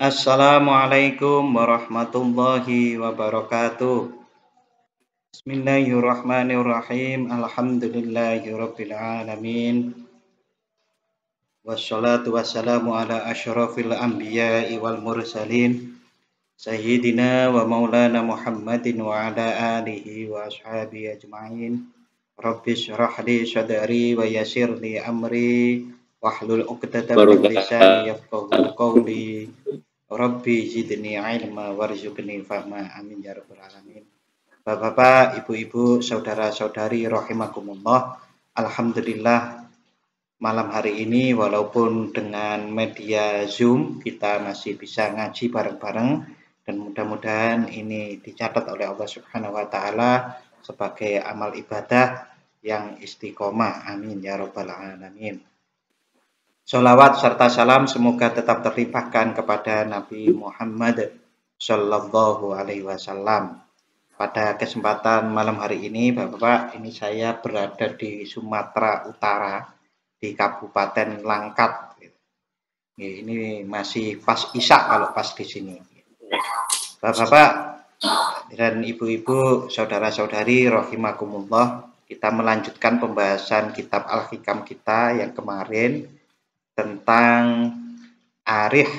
Assalamualaikum warahmatullahi wabarakatuh. Bismillahirrahmanirrahim. Alhamdulillahirabbil alamin. Wassalatu wassalamu ala asyrafil anbiya'i wal mursalin. Sayyidina wa maulana Muhammadin wa ala alihi wa ashabihi ajma'in. Rabbi syrah li sadri wa yassir li amri wahlul 'uqdatam min lisani yafqahu qawli. Rabbi zidni ilma warzuqni fahma. Amin ya rabbal alamin. Bapak-bapak, ibu-ibu, saudara-saudari rahimakumullah. Alhamdulillah malam hari ini walaupun dengan media Zoom kita masih bisa ngaji bareng-bareng dan mudah-mudahan ini dicatat oleh Allah Subhanahu wa taala sebagai amal ibadah yang istiqomah. Amin ya rabbal alamin. Sholawat serta salam semoga tetap terlimpahkan kepada Nabi Muhammad Sallallahu Alaihi Wasallam. Pada kesempatan malam hari ini, Bapak-bapak, ini saya berada di Sumatera Utara, di Kabupaten Langkat. Ini masih pas Isya kalau pas di sini. Bapak-bapak dan ibu-ibu, saudara-saudari rahimakumullah, kita melanjutkan pembahasan kitab Al-Hikam kita yang kemarin tentang arih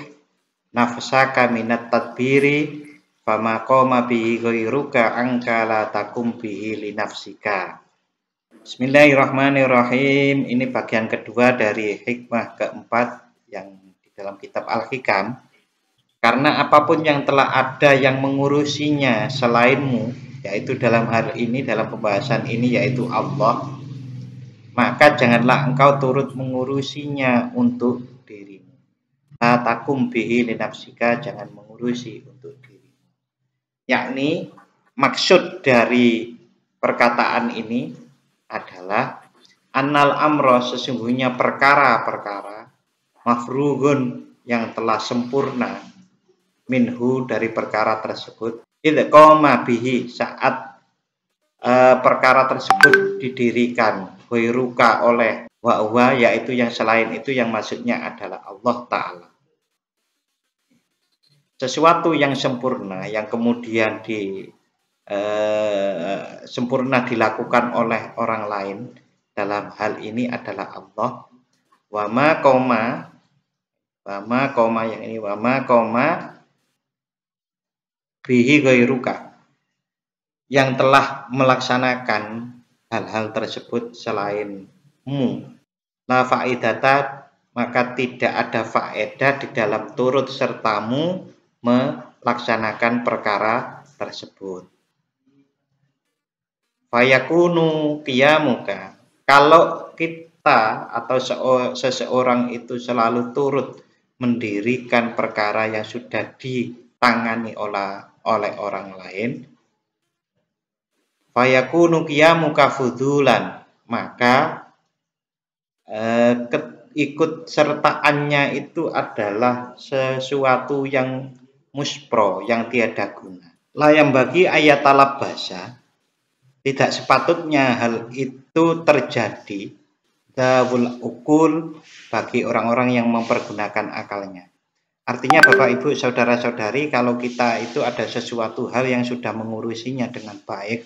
nafsaka minat tadbiri fama qoma bihi ghairuka angka la takum bihi li nafsika. Bismillahirrahmanirrahim. Ini bagian kedua dari hikmah keempat yang di dalam kitab Al-Hikam. Karena apapun yang telah ada yang mengurusinya selainmu, yaitu dalam hal ini, dalam pembahasan ini yaitu Allah, maka janganlah engkau turut mengurusinya untuk dirimu. La takum bihi li nafsika, jangan mengurusi untuk dirimu. Yakni maksud dari perkataan ini adalah annal amro, sesungguhnya perkara-perkara mafrughun yang telah sempurna minhu, dari perkara tersebut, idza qoma bihi, saat perkara tersebut didirikan, ghairuka, oleh wa yaitu yang selain itu, yang maksudnya adalah Allah Ta'ala. Sesuatu yang sempurna yang kemudian sempurna dilakukan oleh orang lain, dalam hal ini adalah Allah. Wama koma bihi ghairuka, yang telah melaksanakan hal-hal tersebut selainmu. La faidata, maka tidak ada faedah di dalam turut sertamu melaksanakan perkara tersebut. Fayakunu qiyamuka, kalau kita atau seseorang itu selalu turut mendirikan perkara yang sudah ditangani oleh orang lain, fayakunu qiyamuka fudulan, maka ikut sertaannya itu adalah sesuatu yang muspro, yang tiada guna. Layam bagi ayat talab bahasa, tidak sepatutnya hal itu terjadi dawul ukul, bagi orang-orang yang mempergunakan akalnya. Artinya Bapak Ibu saudara-saudari, kalau kita itu ada sesuatu hal yang sudah mengurusinya dengan baik,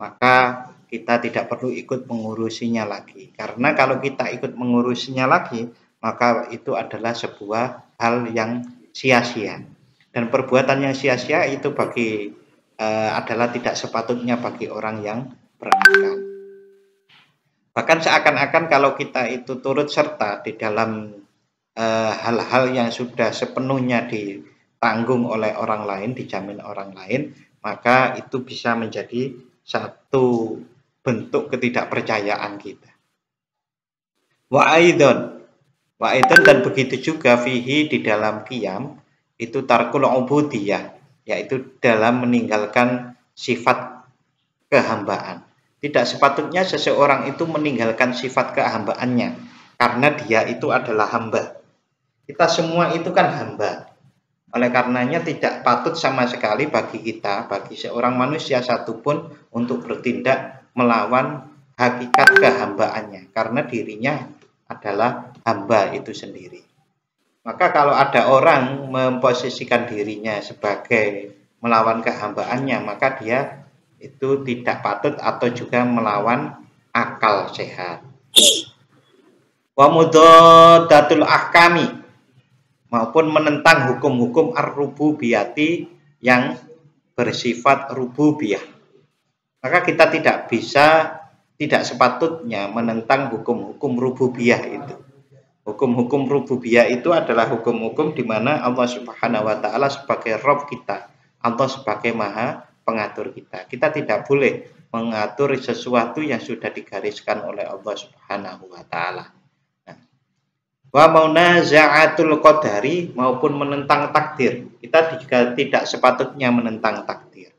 maka kita tidak perlu ikut mengurusinya lagi. Karena kalau kita ikut mengurusinya lagi, maka itu adalah sebuah hal yang sia-sia. Dan perbuatan yang sia-sia itu adalah tidak sepatutnya bagi orang yang berakal. Bahkan seakan-akan kalau kita itu turut serta di dalam hal-hal yang sudah sepenuhnya ditanggung oleh orang lain, dijamin orang lain, maka itu bisa menjadi satu bentuk ketidakpercayaan kita. Wa aidon, dan begitu juga fihi, di dalam qiyam itu tarkul ubudiyah, yaitu dalam meninggalkan sifat kehambaan. Tidak sepatutnya seseorang itu meninggalkan sifat kehambaannya, karena dia itu adalah hamba. Kita semua itu kan hamba. Oleh karenanya tidak patut sama sekali bagi kita, bagi seorang manusia satupun, untuk bertindak melawan hakikat kehambaannya, karena dirinya adalah hamba itu sendiri. Maka kalau ada orang memposisikan dirinya sebagai melawan kehambaannya, maka dia itu tidak patut atau juga melawan akal sehat. Wa mudaddatul ahkami, maupun menentang hukum-hukum ar-rububiyati yang bersifat rububiyah. Maka kita tidak sepatutnya menentang hukum-hukum rububiyah itu. Hukum-hukum rububiyah itu adalah hukum-hukum di mana Allah Subhanahu wa taala sebagai Rabb kita, Allah sebagai Maha pengatur kita. Kita tidak boleh mengatur sesuatu yang sudah digariskan oleh Allah Subhanahu wa taala. Wa munaza'atul qadari, maupun menentang takdir. Kita juga tidak sepatutnya menentang takdir.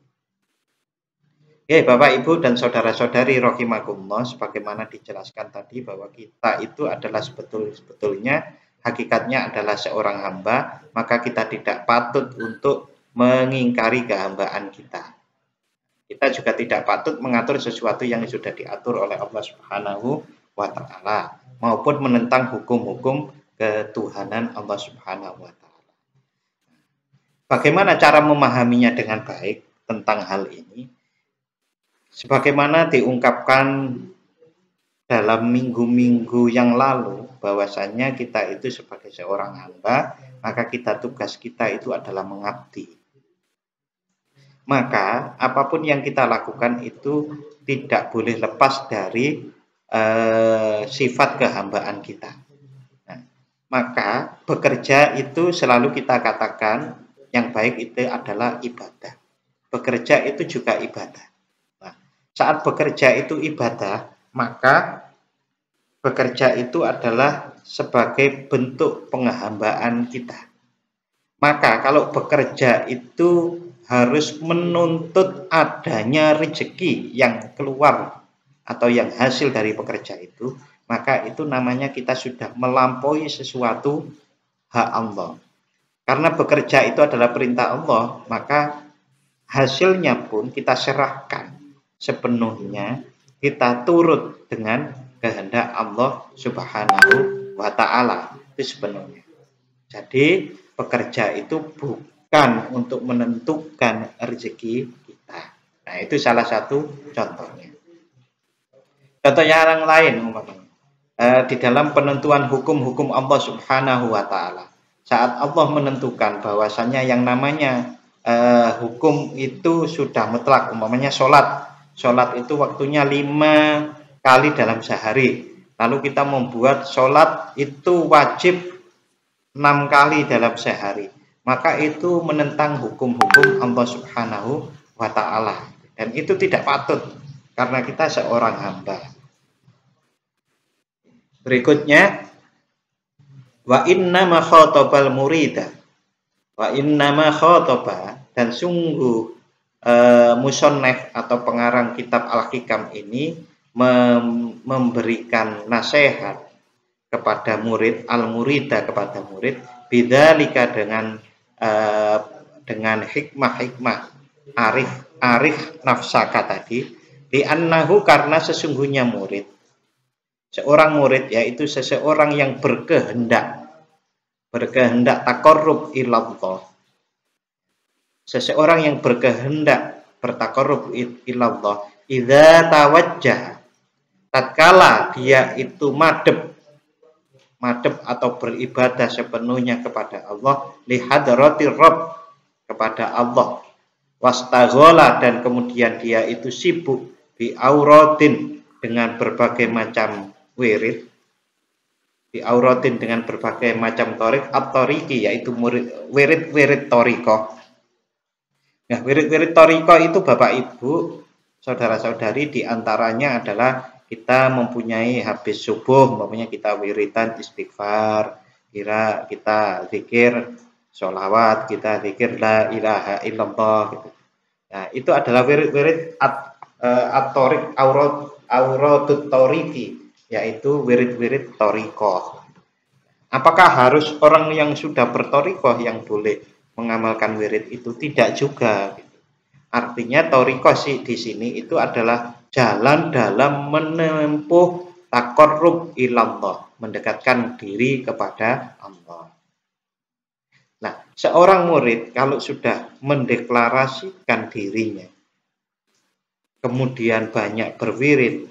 Oke, Bapak, Ibu, dan saudara-saudari rahimakumullah, sebagaimana dijelaskan tadi bahwa kita itu adalah sebetulnya hakikatnya adalah seorang hamba, maka kita tidak patut untuk mengingkari kehambaan kita. Kita juga tidak patut mengatur sesuatu yang sudah diatur oleh Allah Subhanahu wa taala, maupun menentang hukum-hukum ketuhanan Allah Subhanahu wa taala. Bagaimana cara memahaminya dengan baik tentang hal ini? Sebagaimana diungkapkan dalam minggu-minggu yang lalu, bahwasanya kita itu sebagai seorang hamba, maka tugas kita itu adalah mengabdi. Maka apapun yang kita lakukan itu tidak boleh lepas dari sifat kehambaan kita. Nah, maka bekerja itu selalu kita katakan yang baik itu adalah ibadah. Bekerja itu juga ibadah. Saat bekerja itu ibadah, maka bekerja itu adalah sebagai bentuk penghambaan kita. Maka kalau bekerja itu harus menuntut adanya rezeki yang keluar atau yang hasil dari bekerja itu, maka itu namanya kita sudah melampaui sesuatu hak Allah. Karena bekerja itu adalah perintah Allah, maka hasilnya pun kita serahkan sepenuhnya, kita turut dengan kehendak Allah Subhanahu wa taala itu sepenuhnya. Jadi bekerja itu bukan untuk menentukan rezeki kita. Nah, itu salah satu contohnya. Contoh yang lain di dalam penentuan hukum-hukum Allah Subhanahu wa taala. Saat Allah menentukan bahwasanya yang namanya hukum itu sudah mutlak, umpamanya Sholat itu waktunya 5 kali dalam sehari. Lalu kita membuat sholat itu wajib 6 kali dalam sehari. Maka itu menentang hukum-hukum Allah Subhanahu wa ta'ala. Dan itu tidak patut karena kita seorang hamba. Berikutnya, wa inna ma khatabal murida. Wa inna ma khataba, dan sungguh musannif atau pengarang kitab Al-Hikam ini memberikan nasihat kepada murid, al-murida kepada murid, bidzalika dengan hikmah-hikmah arif nafsaka tadi, di annahu, karena sesungguhnya seorang murid yaitu seseorang yang berkehendak taqarrub ilallah. Seseorang yang berkehendak bertaqarrub ilallah, idza tawajjah, tatkala dia itu madhep atau beribadah sepenuhnya kepada Allah, li hadratir Rabb, kepada Allah, wastaghala, dan kemudian dia itu sibuk bi auratin, dengan berbagai macam wirid, bi auratin, dengan berbagai macam torik, at-toriki, yaitu wirid torikoh. Nah, wirid-wirid toriko itu Bapak Ibu, saudara-saudari, diantaranya adalah kita mempunyai habis subuh, umpamanya kita wiridan istighfar, kita zikir sholawat, kita zikir la ilaha illallah gitu. Nah, itu adalah wirid-wirid at-torik auratut toriki, yaitu wirid-wirid toriko. Apakah harus orang yang sudah bertoriko yang boleh mengamalkan wirid itu? Tidak juga. Artinya toriko di sini itu adalah jalan dalam menempuh taqarrub ilallah, mendekatkan diri kepada Allah. seorang murid kalau sudah mendeklarasikan dirinya, kemudian banyak berwirid,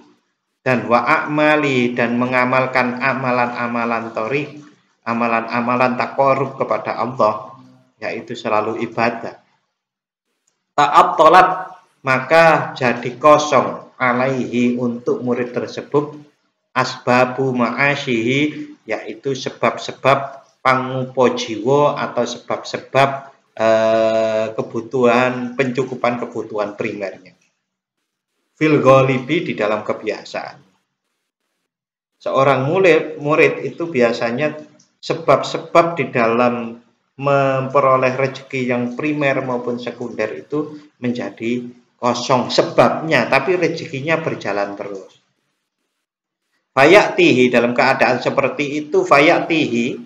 dan wa'amali, dan mengamalkan amalan-amalan torik, amalan-amalan takorub kepada Allah, yaitu selalu ibadah. Ta'ab tolat, maka jadi kosong alaihi untuk murid tersebut asbabu ma'asyihi, yaitu sebab-sebab pangupo jiwa atau sebab-sebab kebutuhan, pencukupan kebutuhan primernya. Fil ghalibi, di dalam kebiasaan. Seorang murid itu biasanya sebab-sebab di dalam memperoleh rezeki yang primer maupun sekunder itu menjadi kosong sebabnya, tapi rezekinya berjalan terus. Fayatihi, dalam keadaan seperti itu, fayatihi,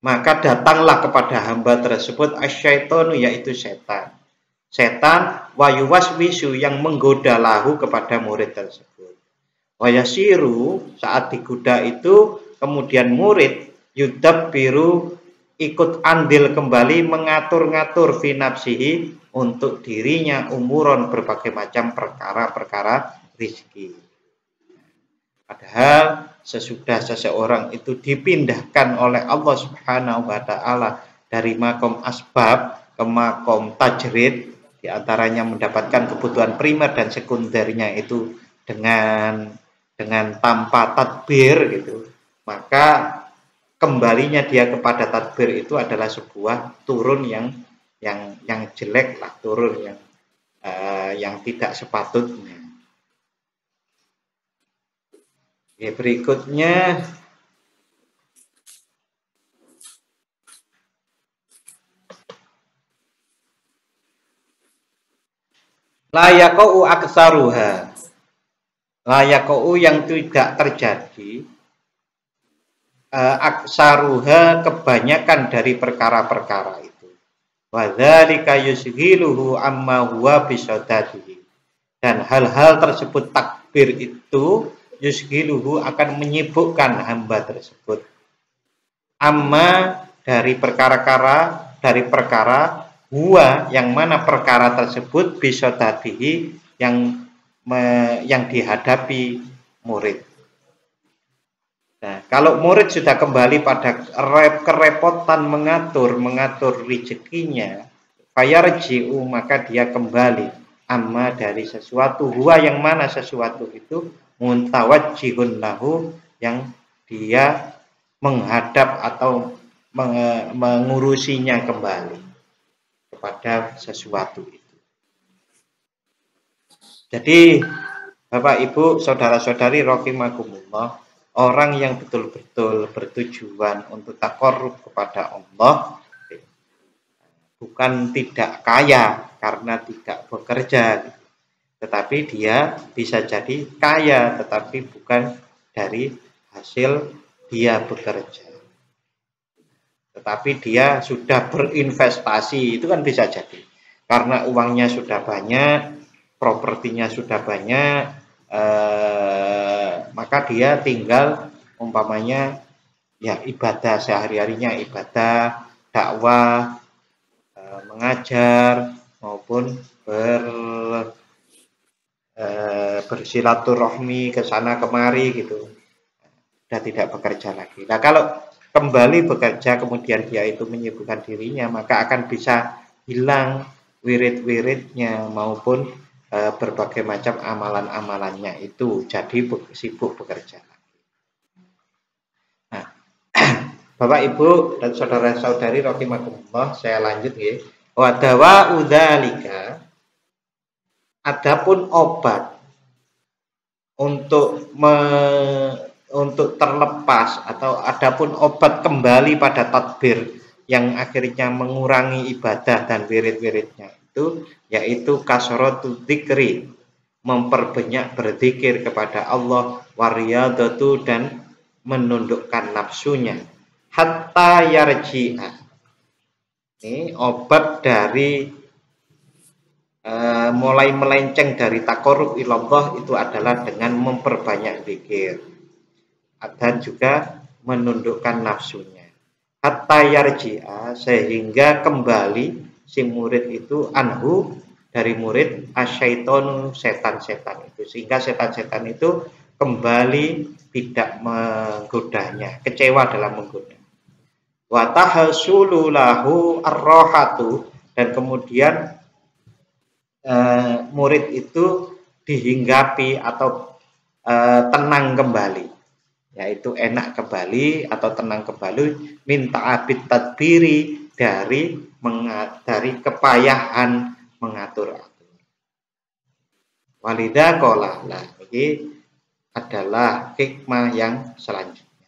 maka datanglah kepada hamba tersebut asyaitonu, yaitu setan. Setan wayuwaswisu, yang menggoda lahu kepada murid tersebut. Wayasiru, saat digoda itu kemudian murid yudabbiru, ikut andil kembali mengatur-ngatur fi nafsihi, untuk dirinya umuron, berbagai macam perkara-perkara rizki. Padahal sesudah seseorang itu dipindahkan oleh Allah Subhanahu wa ta'ala dari makom asbab ke makom tajrid, diantaranya mendapatkan kebutuhan primer dan sekundernya itu dengan tanpa tadbir gitu, maka kembalinya dia kepada tadbir itu adalah sebuah turun yang jelek lah, turun yang tidak sepatutnya. Ya, berikutnya layakou aksaruha, layakou yang tidak terjadi, aksaruha kebanyakan dari perkara-perkara itu. Wadzalika yusghiluhu amma huwa bisadadihi, dan hal-hal tersebut takbir itu yusghiluhu akan menyibukkan hamba tersebut. Amma dari perkara huwa, yang mana perkara tersebut bisadadihi, yang dihadapi murid. Nah, kalau murid sudah kembali pada kerepotan mengatur rezekinya, fayarji'u, maka dia kembali amma dari sesuatu, huwa, yang mana sesuatu itu muntawajjihun lahu, yang dia menghadap atau mengurusinya kembali kepada sesuatu itu. Jadi Bapak Ibu, saudara-saudari rahimakumullah, orang yang betul-betul bertujuan untuk takarrub kepada Allah, bukan tidak kaya karena tidak bekerja, tetapi dia bisa jadi kaya tetapi bukan dari hasil dia bekerja, tetapi dia sudah berinvestasi, itu kan bisa jadi karena uangnya sudah banyak, propertinya sudah banyak, maka dia tinggal umpamanya ya ibadah sehari-harinya, ibadah, dakwah, mengajar maupun bersilaturahmi ke sana kemari gitu, sudah tidak bekerja lagi. Nah, kalau kembali bekerja kemudian dia itu menyibukkan dirinya, maka akan bisa hilang wirid-wiridnya maupun berbagai macam amalan-amalannya itu, jadi sibuk bekerja. Nah, Bapak Ibu dan saudara-saudari rahimakumullah, saya lanjut ya. Wa dawa udzalika, adapun obat untuk terlepas, atau adapun obat kembali pada tadbir yang akhirnya mengurangi ibadah dan wirid-wiridnya itu, yaitu kasratu dzikri, memperbanyak berzikir kepada Allah, wariyadatu, dan menundukkan nafsunya, hatta yarji'a. Ini obat dari mulai melenceng dari takarrub ilallah itu adalah dengan memperbanyak zikir dan juga menundukkan nafsunya. hatta yarji'a, sehingga kembali si murid itu anhu, dari murid, asyaitonu, setan-setan itu, sehingga setan-setan itu kembali tidak menggodanya, kecewa dalam menggoda. Wa tahsulu lahu ar-rahatu, dan kemudian murid itu dihinggapi atau tenang kembali, yaitu enak kembali atau tenang kembali, minta abid tadbiri, dari kepayahan mengatur-atur. Walida kolah, nah ini adalah hikmah yang selanjutnya.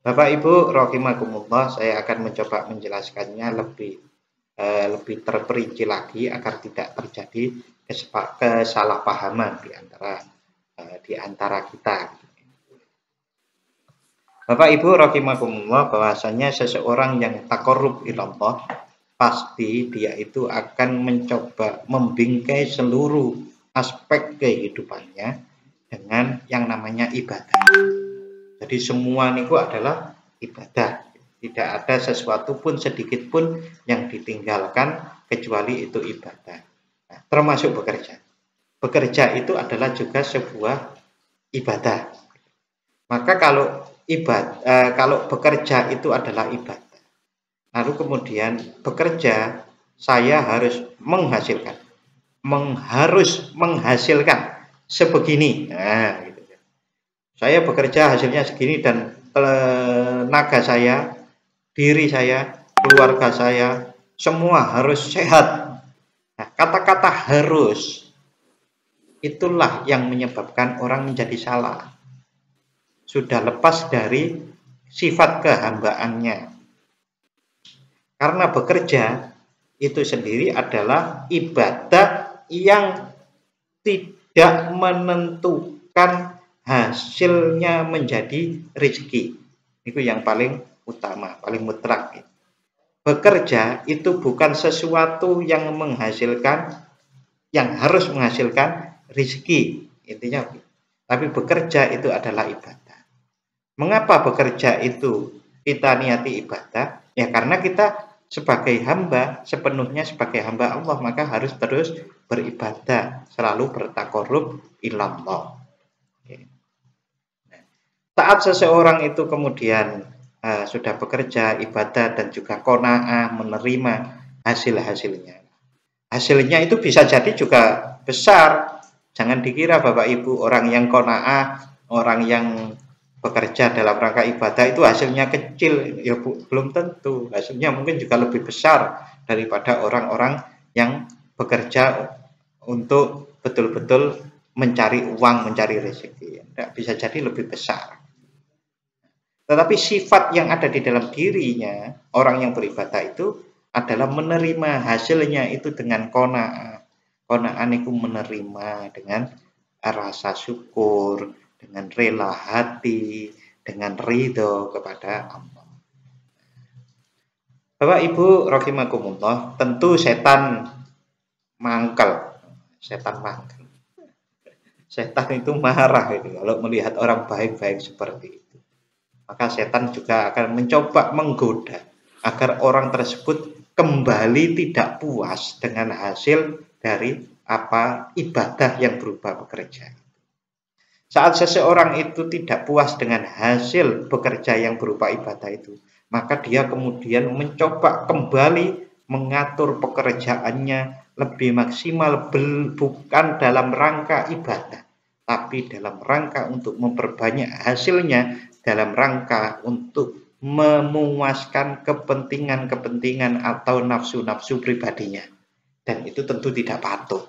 Bapak Ibu rahimakumullah, saya akan mencoba menjelaskannya lebih terperinci lagi agar tidak terjadi kesalahpahaman di antara kita. Bapak Ibu rahimakumullah, bahwasanya seseorang yang taqarrub ilallah, pasti dia itu akan mencoba membingkai seluruh aspek kehidupannya dengan yang namanya ibadah. Jadi semua niku adalah ibadah. Tidak ada sesuatu pun sedikit pun yang ditinggalkan kecuali itu ibadah. Nah, termasuk bekerja. Bekerja itu adalah juga sebuah ibadah. Maka kalau bekerja itu adalah ibadah, lalu kemudian bekerja saya harus menghasilkan sebegini. Nah, gitu. Saya bekerja hasilnya segini dan tenaga saya, diri saya, keluarga saya, semua harus sehat. Nah, kata-kata harus itulah yang menyebabkan orang menjadi salah. Sudah lepas dari sifat kehambaannya. Karena bekerja itu sendiri adalah ibadah yang tidak menentukan hasilnya menjadi rezeki. Itu yang paling utama, paling mutlak. Bekerja itu bukan sesuatu yang harus menghasilkan rezeki, intinya. Tapi bekerja itu adalah ibadah. Mengapa bekerja itu kita niati ibadah? Ya karena kita sebagai hamba, sepenuhnya sebagai hamba Allah, maka harus terus beribadah, selalu bertaqarrub ilallah. Saat seseorang itu kemudian sudah bekerja, ibadah, dan juga qanaah, menerima hasilnya. Hasilnya itu bisa jadi juga besar. Jangan dikira Bapak Ibu orang yang qanaah, orang yang bekerja dalam rangka ibadah itu hasilnya kecil. Ya belum tentu. Hasilnya mungkin juga lebih besar daripada orang-orang yang bekerja untuk betul-betul mencari uang, mencari rezeki. Bisa jadi lebih besar. Tetapi sifat yang ada di dalam dirinya orang yang beribadah itu adalah menerima hasilnya itu dengan qanaah. Qanaah itu menerima dengan rasa syukur, dengan rela hati, dengan ridho kepada Allah. Bapak Ibu rahimakumullah, tentu setan mangkel. Setan itu marah itu kalau melihat orang baik-baik seperti itu. Maka setan juga akan mencoba menggoda agar orang tersebut kembali tidak puas dengan hasil dari ibadah yang berupa bekerja. Saat seseorang itu tidak puas dengan hasil bekerja yang berupa ibadah itu, maka dia kemudian mencoba kembali mengatur pekerjaannya lebih maksimal, bukan dalam rangka ibadah, tapi dalam rangka untuk memperbanyak hasilnya, dalam rangka untuk memuaskan kepentingan atau nafsu-nafsu pribadinya. Dan itu tentu tidak patut.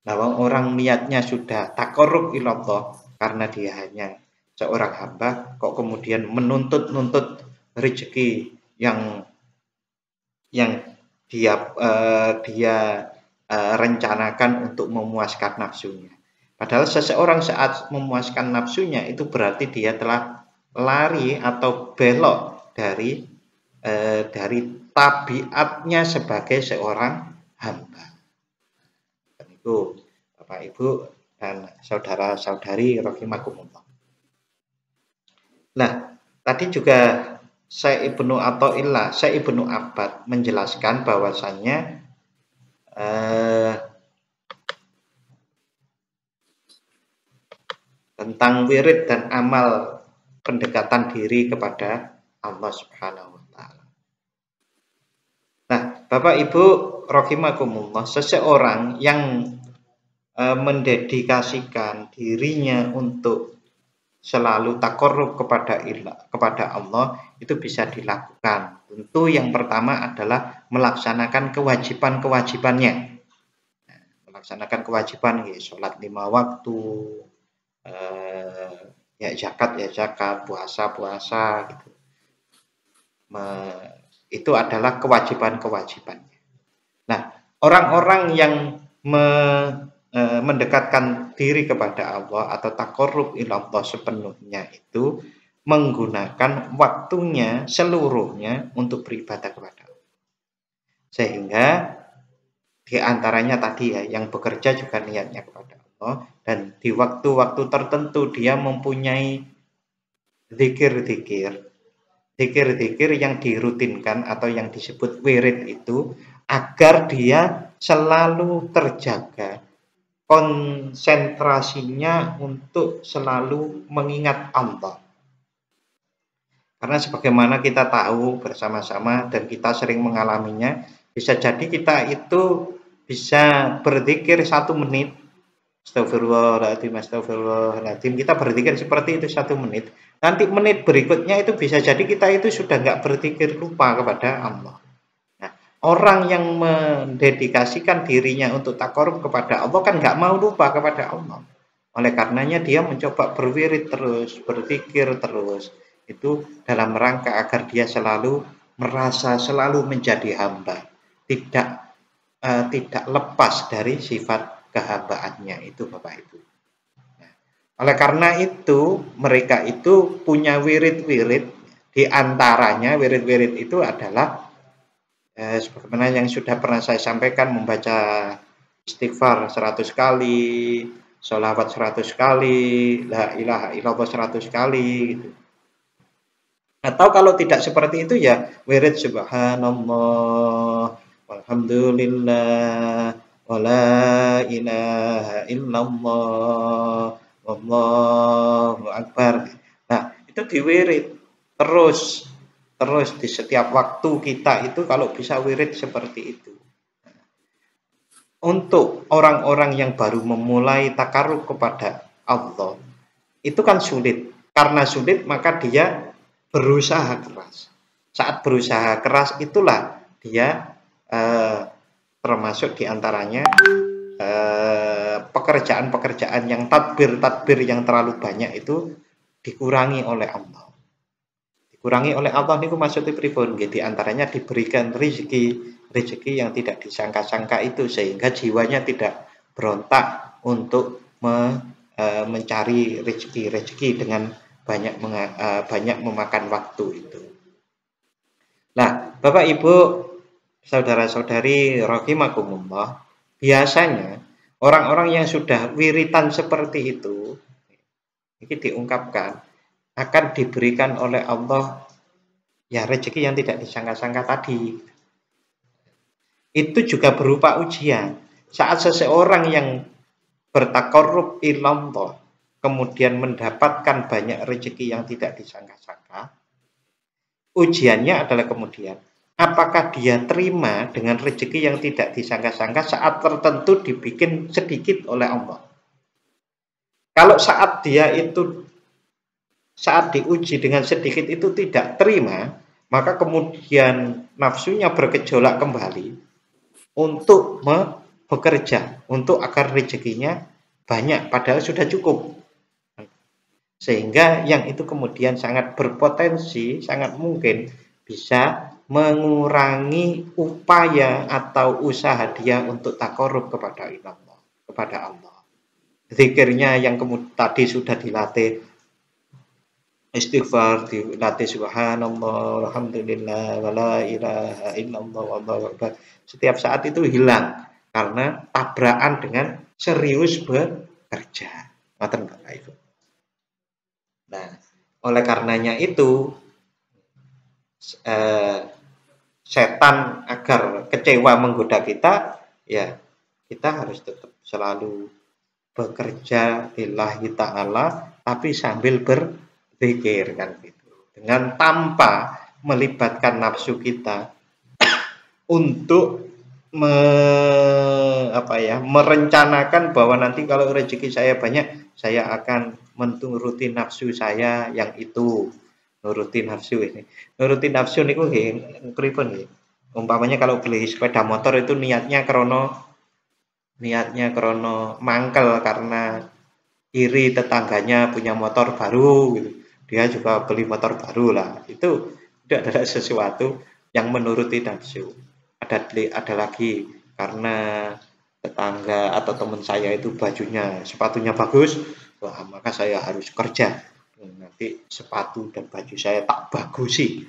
Nah, orang niatnya sudah taqarrub ilallah karena dia hanya seorang hamba, kok kemudian menuntut rezeki yang dia rencanakan untuk memuaskan nafsunya. Padahal seseorang saat memuaskan nafsunya itu berarti dia telah lari atau belok dari tabiatnya sebagai seorang hamba. Dan itu Bapak Ibu dan saudara-saudari rahimakumullah. Nah, tadi juga Syekh Ibnu Athaillah, Syekh Ibnu Abbad menjelaskan bahwasannya tentang wirid dan amal pendekatan diri kepada Allah Subhanahu wa taala. Nah, Bapak Ibu rahimakumullah, seseorang yang mendedikasikan dirinya untuk selalu takarrub kepada Allah itu bisa dilakukan. Tentu yang pertama adalah melaksanakan kewajiban-kewajibannya. Nah, melaksanakan kewajiban ya, sholat 5 waktu, ya zakat, puasa gitu. Itu adalah kewajiban-kewajibannya. Nah, orang-orang yang mendekatkan diri kepada Allah atau takarrub ilallah sepenuhnya itu menggunakan waktunya seluruhnya untuk beribadah kepada Allah. Sehingga diantaranya tadi ya, yang bekerja juga niatnya kepada Allah, dan di waktu-waktu tertentu dia mempunyai zikir-zikir yang dirutinkan atau yang disebut wirid itu, agar dia selalu terjaga konsentrasinya untuk selalu mengingat Allah. Karena sebagaimana kita tahu bersama-sama dan kita sering mengalaminya, bisa jadi kita itu bisa berzikir 1 menit, astagfirullahaladzim, kita berzikir seperti itu 1 menit. Nanti menit berikutnya itu bisa jadi kita itu sudah nggak berzikir, lupa kepada Allah. Nah, orang yang mendedikasikan dirinya untuk takarrub kepada Allah kan nggak mau lupa kepada Allah. Oleh karenanya dia mencoba berwirid terus, berzikir terus. Itu dalam rangka agar dia selalu merasa selalu menjadi hamba, tidak lepas dari sifat kehambaannya itu, Bapak Ibu. Nah, oleh karena itu mereka itu punya wirid-wirid, diantaranya wirid-wirid itu adalah sebagaimana yang sudah pernah saya sampaikan, membaca istighfar 100 kali, sholawat 100 kali, la ilaha illallah 100 kali gitu. Atau kalau tidak seperti itu ya wirid subhanallah walhamdulillah wala ilaha illallah wallahu akbar. Nah, itu diwirid terus di setiap waktu kita itu, kalau bisa wirid seperti itu. Untuk orang-orang yang baru memulai takarrub kepada Allah itu kan sulit. Karena sulit maka dia berusaha keras. Saat berusaha keras itulah dia termasuk diantaranya pekerjaan-pekerjaan yang tadbir yang terlalu banyak itu dikurangi oleh Allah. Dikurangi oleh Allah niku maksudnya pripun? Di antaranya diberikan rezeki yang tidak disangka-sangka itu, sehingga jiwanya tidak berontak untuk mencari rezeki dengan banyak memakan waktu itu. Nah, Bapak Ibu, saudara-saudari rahimakumullah, biasanya orang-orang yang sudah wiritan seperti itu, ini diungkapkan, akan diberikan oleh Allah ya rezeki yang tidak disangka-sangka tadi. Itu juga berupa ujian. Saat seseorang yang bertakarrub ilallah kemudian mendapatkan banyak rezeki yang tidak disangka-sangka, ujiannya adalah kemudian apakah dia terima dengan rezeki yang tidak disangka-sangka saat tertentu dibikin sedikit oleh Allah. Kalau saat diuji dengan sedikit itu tidak terima, maka kemudian nafsunya bergejolak kembali untuk bekerja, untuk agar rezekinya banyak, padahal sudah cukup. Sehingga yang itu kemudian sangat berpotensi, sangat mungkin bisa mengurangi upaya atau usaha dia untuk takarrub kepada Allah. Zikirnya yang tadi sudah dilatih, istighfar dilatih subhanallah alhamdulillah wala ilaha illallah wallahu akbar, setiap saat itu hilang karena tabrakan dengan serius bekerja. Ngoten Bapak Ibu. Nah, oleh karenanya itu setan agar kecewa menggoda kita, ya kita harus tetap selalu bekerja lillahi ta'ala, tapi sambil berzikir kan gitu. Dengan tanpa melibatkan nafsu kita untuk merencanakan bahwa nanti kalau rezeki saya banyak, saya akan menuruti nafsu saya yang itu. Nuruti nafsu ini. Nuruti nafsu niku nggih pripun nggih. Umpamanya kalau beli sepeda motor itu niatnya krono mangkel karena iri tetangganya punya motor baru gitu. Dia juga beli motor baru lah. Itu tidak ada sesuatu yang menuruti nafsu. Ada lagi karena tetangga atau teman saya itu sepatunya bagus, wah maka saya harus kerja. Nanti sepatu dan baju saya tak bagusi,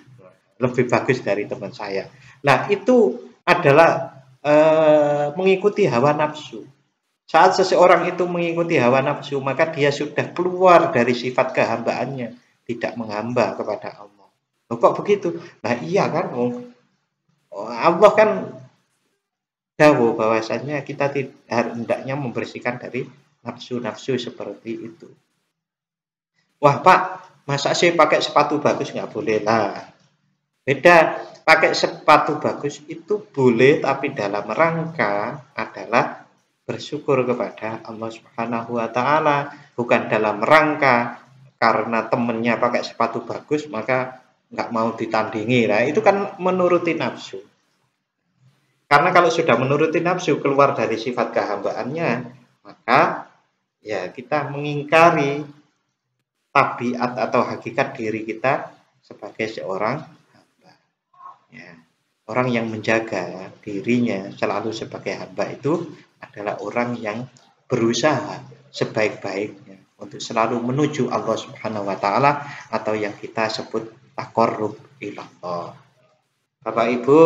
lebih bagus dari teman saya. Nah itu adalah mengikuti hawa nafsu. Saat seseorang itu mengikuti hawa nafsu, maka dia sudah keluar dari sifat kehambaannya, tidak menghamba kepada Allah. Loh, kok begitu? Nah iya kan, Allah kan dawuh bahwasanya kita hendaknya membersihkan dari nafsu-nafsu seperti itu. Wah Pak, masa sih pakai sepatu bagus? Nggak boleh lah. Beda, pakai sepatu bagus itu boleh, tapi dalam rangka adalah bersyukur kepada Allah Subhanahu wa Ta'ala, bukan dalam rangka karena temennya pakai sepatu bagus maka nggak mau ditandingi. Nah, itu kan menuruti nafsu. Karena kalau sudah menuruti nafsu, keluar dari sifat kehambaannya, maka ya kita mengingkari tabiat atau hakikat diri kita sebagai seorang hamba. Ya. Orang yang menjaga dirinya selalu sebagai hamba itu adalah orang yang berusaha sebaik-baiknya untuk selalu menuju Allah Subhanahu wa Ta'ala, atau yang kita sebut taqarrub ilallah. Bapak Ibu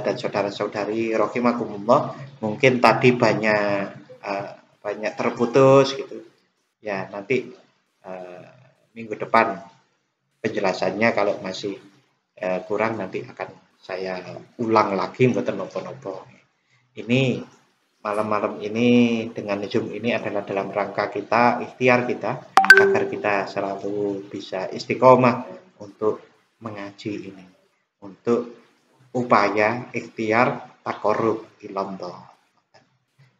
dan saudara-saudari rahimakumullah, mungkin tadi banyak terputus gitu. Ya, nanti minggu depan penjelasannya kalau masih kurang nanti akan saya ulang lagi mboten napa-napa. Ini malam-malam ini dengan Zoom ini adalah dalam rangka kita, ikhtiar kita agar kita selalu bisa istiqomah untuk mengaji ini, untuk upaya ikhtiar taqarrub ilallah.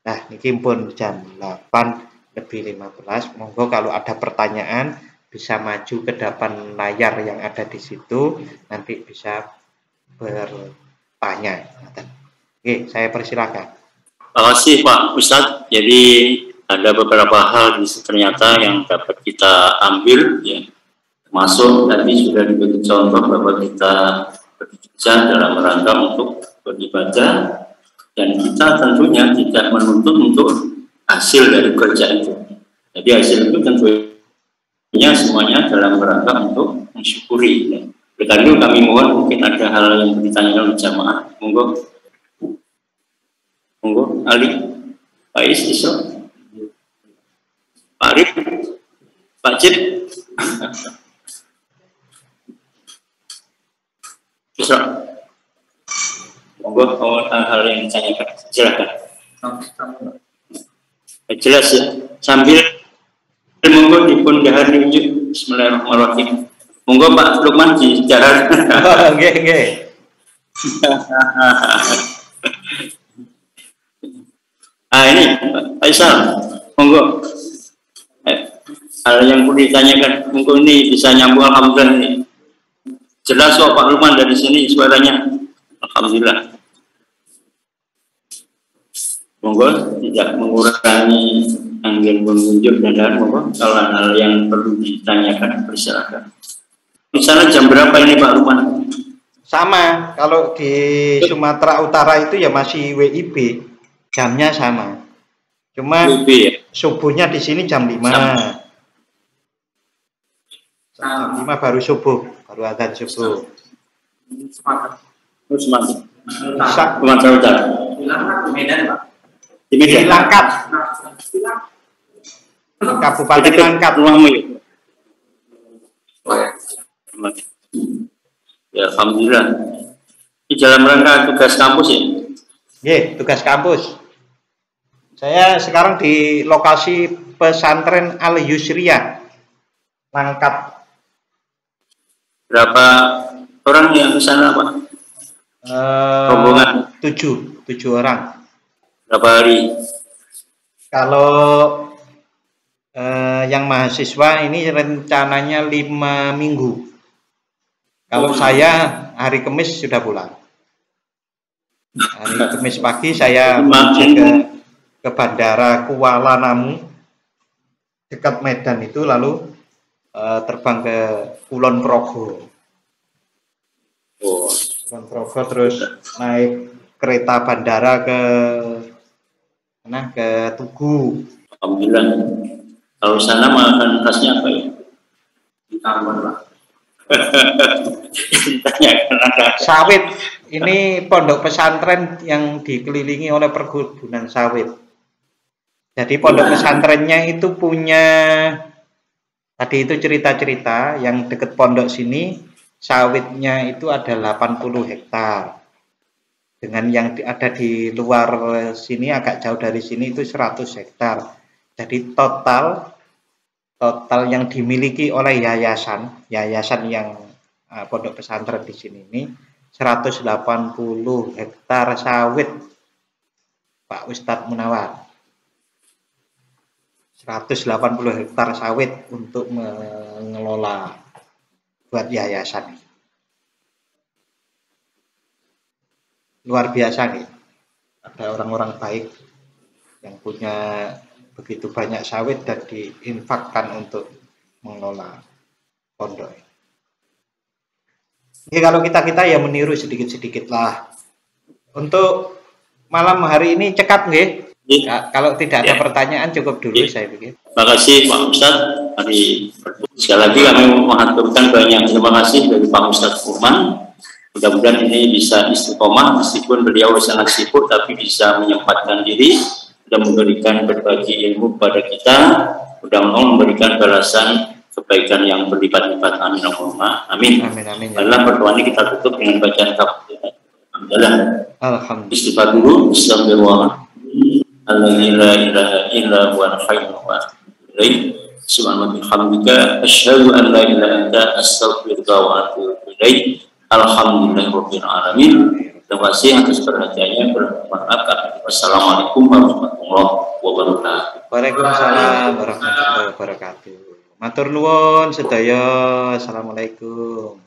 Nah, niki pun jam 8:15. Monggo kalau ada pertanyaan bisa maju ke depan layar yang ada di situ, nanti bisa bertanya. Oke, saya persilakan. Terima kasih Pak Ustadz. Jadi ada beberapa hal ternyata yang dapat kita ambil, ya, termasuk tadi sudah diberi contoh bahwa kita bekerja dalam rangka untuk beribadah, dan kita tentunya tidak menuntut untuk hasil dari kerja itu. Jadi hasil itu tentunya semuanya dalam rangka untuk mensyukuri. Ya. Oleh itu kami mohon, mungkin ada hal yang ditanyakan oleh jamaah. Monggo, Ali, Pak Isra, Pak Arif, Pak Cip. Isra, monggo hal yang ditanyakan, silakan. Jelas ya, sambil monggo dipun dahar diunjuk. Bismillahirrahmanirrahim. Monggo Pak Lukman dijaran. Nggih. Ini Pak Isal, monggo. Hal yang perlu ditanyakan, monggo ini bisa nyambung, alhamdulillah ini. Jelas kok Pak Lukman dari sini suaranya, alhamdulillah. Monggo tidak mengurangi angin mengunjuk dan monggo kalau hal yang perlu ditanyakan persilakan. Misalnya jam berapa ini Pak Lukman? Sama, kalau di Sumatera Utara itu ya masih WIB, jamnya sama. Cuma WIB, ya? Subuhnya di sini jam 5. Jam 5 baru subuh, baru adzan subuh. Sumatera Utara. Medan, Pak. Di Langkat. Kabupaten Langkat. Ya, alhamdulillah. Di dalam rangka tugas kampus ya? Ye, tugas kampus. Saya sekarang di lokasi pesantren Al Yusriyah, Langkat. Berapa orang yang ke sana, Pak? Rombongan? 7 orang. Berapa hari? Kalau yang mahasiswa ini rencananya 5 minggu. Kalau saya hari Kamis sudah pulang. Hari Kamis pagi saya menuju ke bandara Kuala Namu dekat Medan itu, lalu terbang ke Kulon Progo. Kulon Progo terus naik kereta bandara ke Tugu. Alhamdulillah. Kalau sana makan khasnya apa ya? Ditambah lah. Sawit. Ini pondok pesantren yang dikelilingi oleh perkebunan sawit. Jadi pondok pesantrennya itu punya, tadi itu cerita-cerita yang dekat pondok sini sawitnya itu ada 80 hektar. Dengan yang ada di luar sini agak jauh dari sini itu 100 hektar. Jadi total yang dimiliki oleh yayasan yang pondok pesantren di sini ini 180 hektar sawit, Pak Ustadz Munawar. 180 hektar sawit untuk mengelola buat yayasan. Luar biasa nih. Ada orang-orang baik yang punya begitu banyak sawit dan diinfakkan untuk mengelola pondok. Ini kalau kita ya meniru sedikit-sedikit lah. Untuk malam hari ini cekap nggih? Ya, kalau tidak ada pertanyaan cukup dulu saya pikir. Terima kasih Pak Ustadz. Sekali lagi kami mengaturkan banyak terima kasih dari Pak Ustadz Firman. Mudah-mudahan ini bisa istiqomah meskipun beliau sangat sibuk tapi bisa menyempatkan diri dan memberikan berbagi ilmu kepada kita. Mudah-mudahan memberikan balasan kebaikan yang berlipat-lipat. Amin. Amin. Amin. Karena pertemuan ini kita tutup dengan bacaan kafir. Alhamdulillah. Istighfar dulu. Bismillah. La ilaha illa huwa al-hayyul qayyum. Subhanallah bihamdika asyhadu an la ilaha illa anta astaghfiruka wa atubu ilaik. Alhamdulillahirabbil alamin. Terima kasih atas perhatiannya. Bermaaf. Wassalamualaikum warahmatullahi wabarakatuh. Waalaikumsalam warahmatullahi wabarakatuh. Matur nuwun sedaya. Assalamualaikum.